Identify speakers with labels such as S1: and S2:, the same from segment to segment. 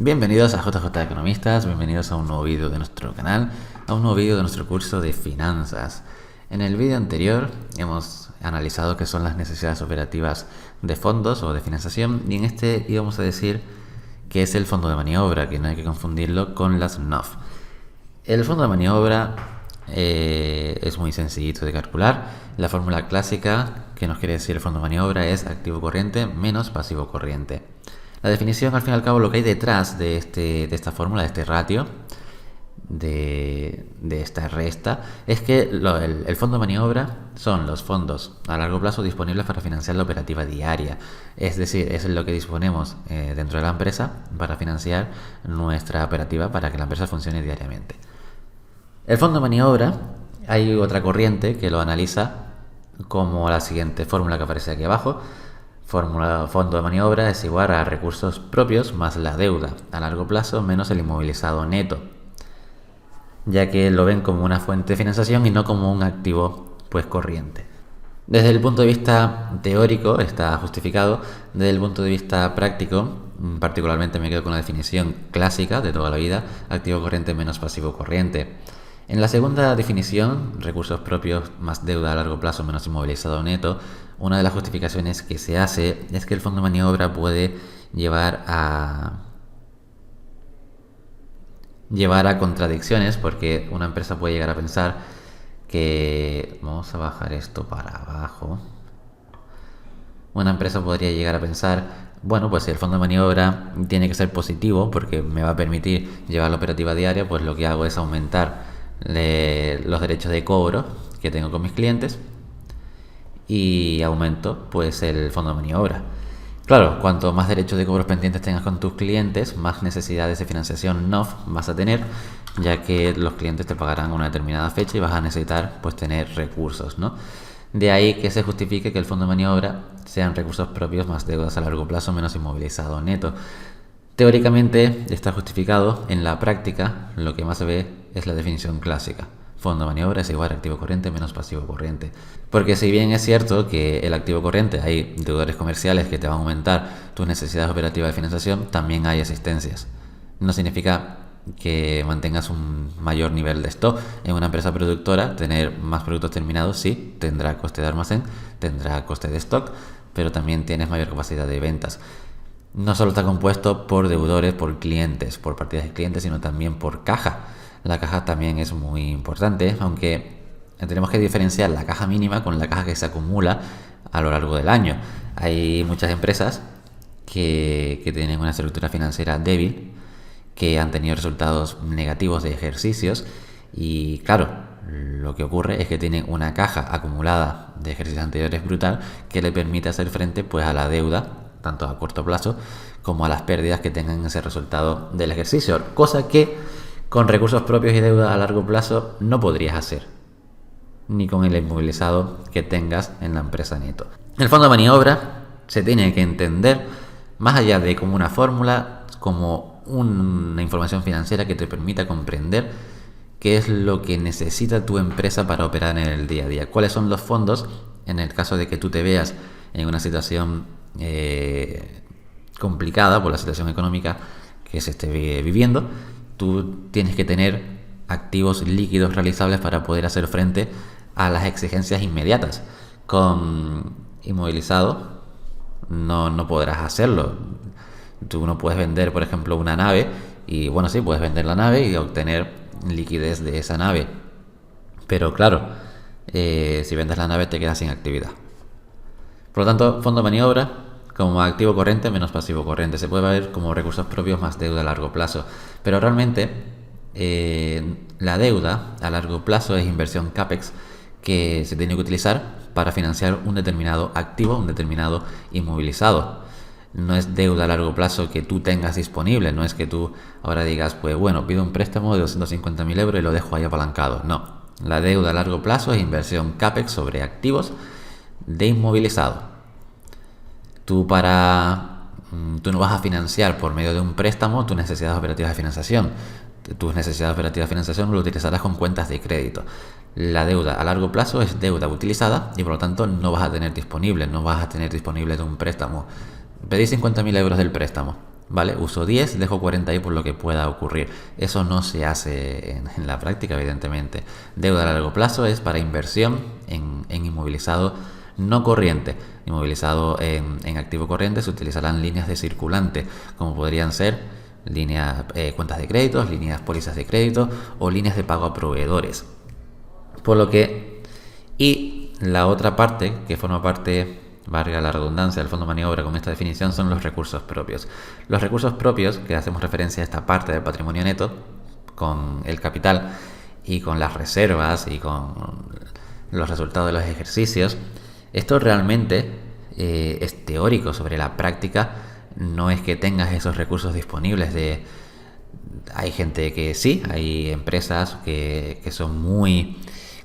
S1: Bienvenidos a JJ Economistas, bienvenidos a un nuevo vídeo de nuestro canal, a un nuevo vídeo de nuestro curso de finanzas. En el vídeo anterior hemos analizado qué son las necesidades operativas de fondos o de financiación, y en este íbamos a decir qué es el fondo de maniobra, que no hay que confundirlo con las NOF. El fondo de maniobra es muy sencillito de calcular. La fórmula clásica que nos quiere decir el fondo de maniobra es activo corriente menos pasivo corriente. La definición, al fin y al cabo, lo que hay detrás de esta fórmula, de este ratio, de esta resta, es que el fondo de maniobra son los fondos a largo plazo disponibles para financiar la operativa diaria. Es decir, es lo que disponemos dentro de la empresa para financiar nuestra operativa para que la empresa funcione diariamente. El fondo de maniobra, hay otra corriente que lo analiza como la siguiente fórmula que aparece aquí abajo. Fondo de maniobra es igual a recursos propios más la deuda a largo plazo menos el inmovilizado neto, ya que lo ven como una fuente de financiación y no como un activo corriente. Desde el punto de vista teórico está justificado. Desde el punto de vista práctico, particularmente me quedo con la definición clásica de toda la vida: activo corriente menos pasivo corriente. En la segunda definición, recursos propios más deuda a largo plazo menos inmovilizado neto, una de las justificaciones que se hace es que el fondo de maniobra puede llevar a contradicciones, porque una empresa puede llegar a pensar que... Vamos a bajar esto para abajo. Una empresa podría llegar a pensar, bueno, pues si el fondo de maniobra tiene que ser positivo porque me va a permitir llevar la operativa diaria, pues lo que hago es aumentar los derechos de cobro que tengo con mis clientes y aumento pues el fondo de maniobra. Claro, cuanto más derechos de cobros pendientes tengas con tus clientes, más necesidades de financiación NOF vas a tener, ya que los clientes te pagarán a una determinada fecha y vas a necesitar pues tener recursos, ¿no? De ahí que se justifique que el fondo de maniobra sean recursos propios más deudas a largo plazo menos inmovilizado neto. Teóricamente está justificado. En la práctica lo que más se ve es la definición clásica: fondo de maniobra es igual a activo corriente menos pasivo corriente. Porque si bien es cierto que el activo corriente hay deudores comerciales que te van a aumentar tus necesidades operativas de financiación, también hay asistencias. No significa que mantengas un mayor nivel de stock. En una empresa productora, tener más productos terminados sí tendrá coste de almacén, tendrá coste de stock, pero también tienes mayor capacidad de ventas. No solo está compuesto por deudores, por clientes, por partidas de clientes, sino también por caja. La caja también es muy importante, aunque tenemos que diferenciar la caja mínima con la caja que se acumula a lo largo del año. Hay muchas empresas que tienen una estructura financiera débil, que han tenido resultados negativos de ejercicios, y claro, lo que ocurre es que tienen una caja acumulada de ejercicios anteriores brutal que le permite hacer frente pues a la deuda, tanto a corto plazo como a las pérdidas que tengan ese resultado del ejercicio, cosa que con recursos propios y deuda a largo plazo no podrías hacer, ni con el inmovilizado que tengas en la empresa neto. El fondo de maniobra se tiene que entender más allá de como una fórmula, como una información financiera que te permita comprender qué es lo que necesita tu empresa para operar en el día a día, cuáles son los fondos en el caso de que tú te veas en una situación complicada por la situación económica que se esté viviendo. Tú tienes que tener activos líquidos realizables para poder hacer frente a las exigencias inmediatas. Con inmovilizado no podrás hacerlo. Tú no puedes vender, por ejemplo, una nave y, bueno, sí, puedes vender la nave y obtener liquidez de esa nave, pero claro, si vendes la nave te quedas sin actividad. Por lo tanto, fondo de maniobra como activo corriente menos pasivo corriente. Se puede ver como recursos propios más deuda a largo plazo. Pero realmente la deuda a largo plazo es inversión CAPEX que se tiene que utilizar para financiar un determinado activo, un determinado inmovilizado. No es deuda a largo plazo que tú tengas disponible. No es que tú ahora digas, pues bueno, pido un préstamo de 250.000 euros y lo dejo ahí apalancado. No. La deuda a largo plazo es inversión CAPEX sobre activos de inmovilizado. Tú no vas a financiar por medio de un préstamo tus necesidades operativas de financiación. Tus necesidades operativas de financiación lo utilizarás con cuentas de crédito. La deuda a largo plazo es deuda utilizada y por lo tanto no vas a tener disponible de un préstamo. Pedí 50.000 euros del préstamo. ¿vale? Uso 10, dejo 40 ahí por lo que pueda ocurrir. Eso no se hace en la práctica, evidentemente. Deuda a largo plazo es para inversión en inmovilizado no corriente. Inmovilizado en activo corriente se utilizarán líneas de circulante, como podrían ser líneas, cuentas de créditos, líneas pólizas de crédito o líneas de pago a proveedores. Por lo que, y la otra parte, que forma parte, valga la redundancia, del fondo de maniobra con esta definición, son los recursos propios. Los recursos propios, que hacemos referencia a esta parte del patrimonio neto, con el capital y con las reservas y con los resultados de los ejercicios, esto realmente es teórico. Sobre la práctica no es que tengas esos recursos disponibles. Hay gente que sí, hay empresas que son muy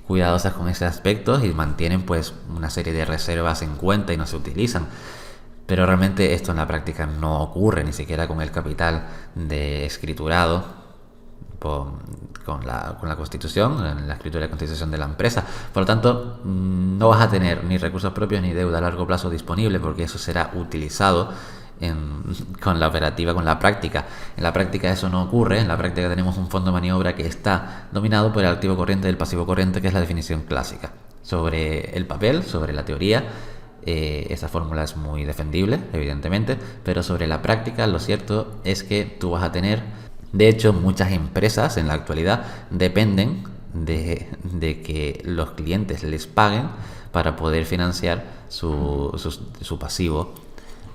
S1: cuidadosas con ese aspecto y mantienen pues una serie de reservas en cuenta y no se utilizan, pero realmente esto en la práctica no ocurre, ni siquiera con el capital de escriturado con la constitución, en la escritura de constitución de la empresa. Por lo tanto, no vas a tener ni recursos propios ni deuda a largo plazo disponible, porque eso será utilizado con la operativa, con la práctica. En la práctica eso no ocurre. En la práctica tenemos un fondo de maniobra que está dominado por el activo corriente y el pasivo corriente, que es la definición clásica. Sobre el papel, sobre la teoría, esa fórmula es muy defendible, evidentemente, pero sobre la práctica lo cierto es que tú vas a tener, de hecho muchas empresas en la actualidad dependen de que los clientes les paguen para poder financiar su pasivo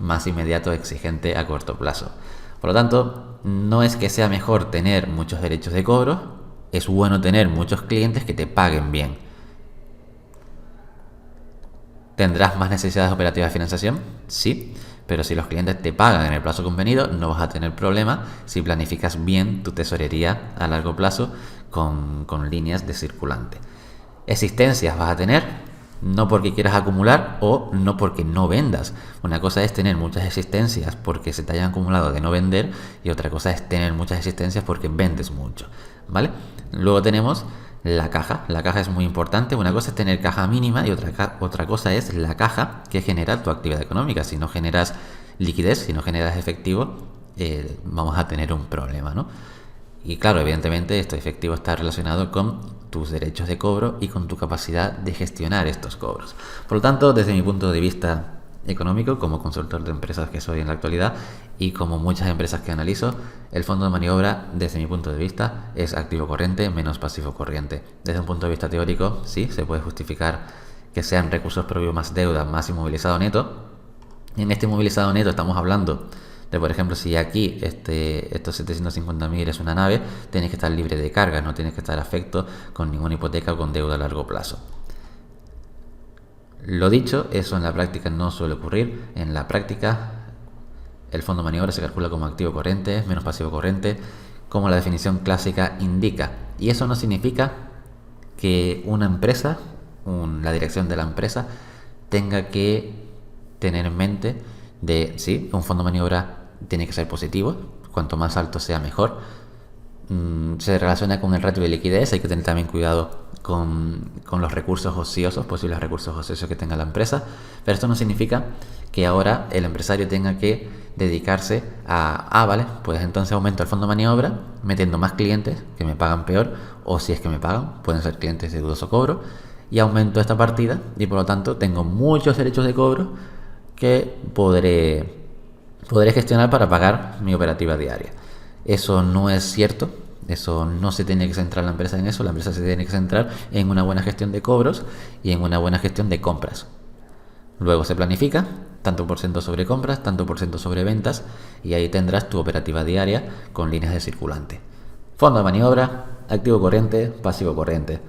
S1: más inmediato, exigente a corto plazo. Por lo tanto, no es que sea mejor tener muchos derechos de cobro, es bueno tener muchos clientes que te paguen bien. ¿Tendrás más necesidades operativas de financiación? Sí, pero si los clientes te pagan en el plazo convenido, no vas a tener problema si planificas bien tu tesorería a largo plazo con líneas de circulante. Existencias vas a tener, no porque quieras acumular o no porque no vendas. Una cosa es tener muchas existencias porque se te hayan acumulado de no vender, y otra cosa es tener muchas existencias porque vendes mucho, ¿vale? Luego tenemos la caja. La caja es muy importante. Una cosa es tener caja mínima y otra cosa es la caja que genera tu actividad económica. Si no generas liquidez, si no generas efectivo, vamos a tener un problema, ¿no? Y claro, evidentemente este efectivo está relacionado con tus derechos de cobro y con tu capacidad de gestionar estos cobros. Por lo tanto, desde mi punto de vista económico, como consultor de empresas que soy en la actualidad y como muchas empresas que analizo, el fondo de maniobra, desde mi punto de vista, es activo corriente menos pasivo corriente. Desde un punto de vista teórico, sí, se puede justificar que sean recursos propios más deuda más inmovilizado neto. En este inmovilizado neto estamos hablando de, por ejemplo, si aquí estos 750.000 es una nave, tienes que estar libre de cargas, no tienes que estar afecto con ninguna hipoteca o con deuda a largo plazo. Lo dicho, eso en la práctica no suele ocurrir. En la práctica, el fondo de maniobra se calcula como activo corriente menos pasivo corriente, como la definición clásica indica. Y eso no significa que una empresa, la dirección de la empresa, tenga que tener en mente sí, un fondo de maniobra tiene que ser positivo, cuanto más alto sea mejor. Se relaciona con el ratio de liquidez, hay que tener también cuidado con los recursos ociosos, posibles recursos ociosos que tenga la empresa, pero esto no significa que ahora el empresario tenga que dedicarse vale, pues entonces aumento el fondo de maniobra metiendo más clientes que me pagan peor, o si es que me pagan, pueden ser clientes de dudoso cobro, y aumento esta partida y por lo tanto tengo muchos derechos de cobro que podré gestionar para pagar mi operativa diaria. Eso no es cierto. Eso no se tiene que centrar la empresa en eso. La empresa se tiene que centrar en una buena gestión de cobros y en una buena gestión de compras. Luego se planifica tanto por ciento sobre compras, tanto por ciento sobre ventas, y ahí tendrás tu operativa diaria con líneas de circulante. Fondo de maniobra, activo corriente, pasivo corriente.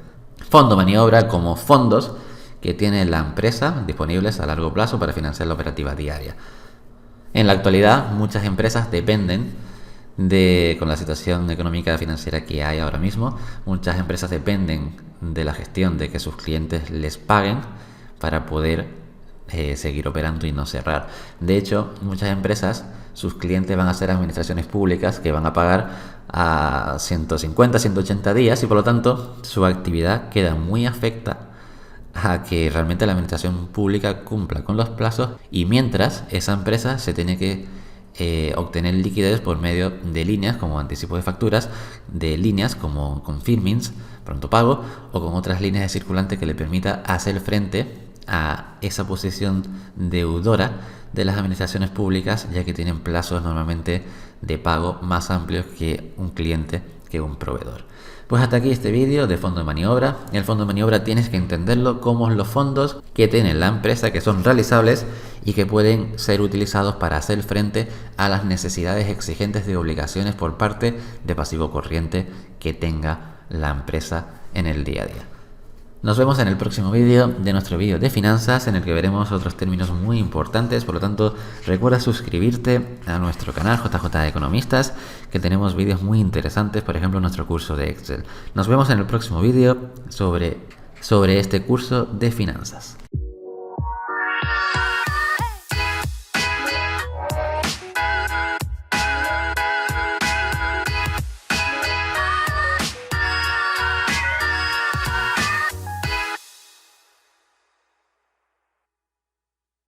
S1: Fondo de maniobra como fondos que tiene la empresa disponibles a largo plazo para financiar la operativa diaria. En la actualidad, muchas empresas dependen con la situación económica y financiera que hay ahora mismo, muchas empresas dependen de la gestión, de que sus clientes les paguen para poder seguir operando y no cerrar. De hecho, muchas empresas, sus clientes van a ser administraciones públicas que van a pagar a 150, 180 días, y por lo tanto su actividad queda muy afecta a que realmente la administración pública cumpla con los plazos, y mientras esa empresa se tiene que obtener liquidez por medio de líneas como anticipo de facturas, de líneas como confirmings, pronto pago, o con otras líneas de circulante que le permita hacer frente a esa posición deudora de las administraciones públicas, ya que tienen plazos normalmente de pago más amplios que un cliente, que un proveedor. Pues hasta aquí este vídeo de fondo de maniobra. El fondo de maniobra tienes que entenderlo como los fondos que tiene la empresa, que son realizables y que pueden ser utilizados para hacer frente a las necesidades exigentes de obligaciones por parte de pasivo corriente que tenga la empresa en el día a día. Nos vemos en el próximo vídeo de nuestro vídeo de finanzas, en el que veremos otros términos muy importantes. Por lo tanto, recuerda suscribirte a nuestro canal JJ Economistas, que tenemos vídeos muy interesantes, por ejemplo nuestro curso de Excel. Nos vemos en el próximo vídeo sobre este curso de finanzas.